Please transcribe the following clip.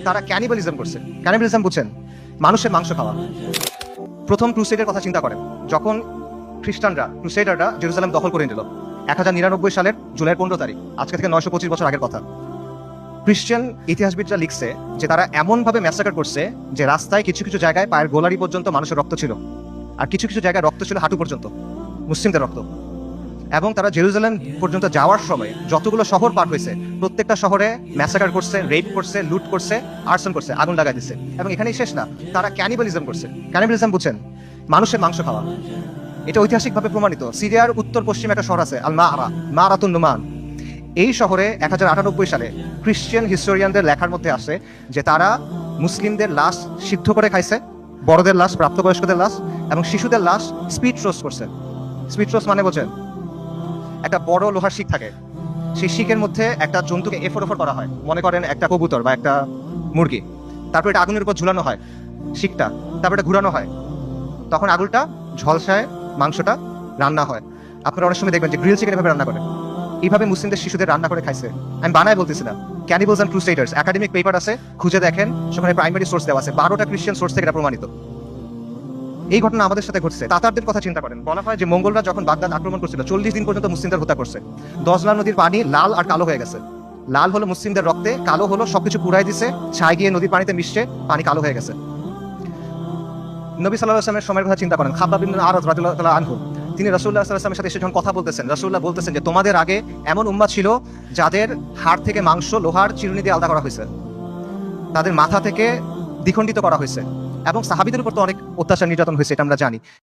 তারা ক্যানিবালিজম করছে। ক্যানিবালিজম বুঝছেন? মানুষের মাংস খাওয়া। প্রথম ক্রুসেডের কথা চিন্তা করেন, যখন ক্রুসেডাররা জেরুজালেম দখল করে নিল 1099 সালের জুলাই 15 তারিখ, আজকে থেকে 925 বছর আগের কথা। খ্রিস্টান ইতিহাসবিদরা লিখছে যে তারা এমনভাবে ম্যাসাকার করছে যে রাস্তায় কিছু কিছু জায়গায় পায়ের গোলারি পর্যন্ত মানুষের রক্ত ছিল, আর কিছু কিছু জায়গায় রক্ত ছিল হাঁটু পর্যন্ত, মুসলিমদের রক্ত। এবং তারা জেরুজালেম পর্যন্ত যাওয়ার সময় যতগুলো শহর পার হয়েছে প্রত্যেকটা শহরে ম্যাসাকার করছে, রেপ করছে, লুট করছে, আর্সন করছে, আগুন লাগাই দিচ্ছে। এবং এখানেই শেষ না, তারা ক্যানিবালিজম করছে। ক্যানিবালিজম বুঝছেন? মানুষের মাংস খাওয়া। এটা ঐতিহাসিকভাবে প্রমাণিত। সিরিয়ার উত্তর পশ্চিমে একটা শহর আছে আল মারাতুন নুমান। এই শহরে 1098 সালে খ্রিস্টান হিস্টোরিয়ানদের লেখার মধ্যে আসে যে তারা মুসলিমদের লাশ সিদ্ধ করে খাইছে, বড়দের লাশ, প্রাপ্তবয়স্কদের লাশ এবং শিশুদের লাশ স্পিড রোস্ট করছে। স্পিড রোস্ট মানে বোঝেন? একটা বড় লোহার শিক থাকে, সেই শিকের মধ্যে একটা জন্তুকে এফোর করা হয়, মনে করেন একটা কবুতর বা একটা মুরগি। তারপর এটা আগুনের উপর ঝুলানো হয় শিকটা, তারপর এটা ঘুরানো হয়, তখন আগুনটা ঝলসায় মাংসটা রান্না হয়। আপনারা অনেক সময় দেখবেন যে গ্রিল চিকেন এভাবে রান্না করে। এইভাবে মুসলিমদের শিশুদের রান্না করে খাইছে। আমি বানায় বলতেছি না, ক্যানিবালস এন্ড ক্রুসেডার্স একাডেমিক পেপার আছে, খুঁজে দেখেন, সেখানে প্রাইমারি সোর্স দেওয়া আছে, 12টা খ্রিস্টান সোর্স থেকে এটা প্রমাণিত। এই ঘটনা আমাদের সাথে ঘটছে। তাতারদের কথা চিন্তা করেন, বলা হয় যে মঙ্গলরা যখন বাগদাদ আক্রমণ করছিল 40 দিন পর্যন্ত মুসলিমদের হত্যা করছে। দজলা নদীর পানি লাল আর কালো হয়ে গেছে। লাল হলো মুসলিমদের রক্তে, কালো হলো সবকিছু পুরাই দিছে, ছাই গিয়ে নদীর পানিতে মিশছে, পানি কালো হয়ে গেছে। নবী সাল্লাল্লাহু আলাইহি ওয়াসাল্লামের সময়ের কথা চিন্তা করেন, খাব্বাব ইবনে আরাদ রাদিয়াল্লাহু তাআলা আনহু, তিনি রাসূলুল্লাহ সাল্লাল্লাহু আলাইহি ওয়াসাল্লামের সাথে এসে যখন কথা বলতেছেন, রাসূলুল্লাহ বলতেছেন যে তোমাদের আগে এমন উম্মাত ছিল যাদের হাড় থেকে মাংস লোহার চিরুনি দিয়ে আলাদা করা হয়েছে, তাদের মাথা থেকে দ্বিখণ্ডিত করা হয়েছে, এবং সাহাবীদের উপর তো অনেক অত্যাচার নির্যাতন হয়েছে, এটা আমরা জানি।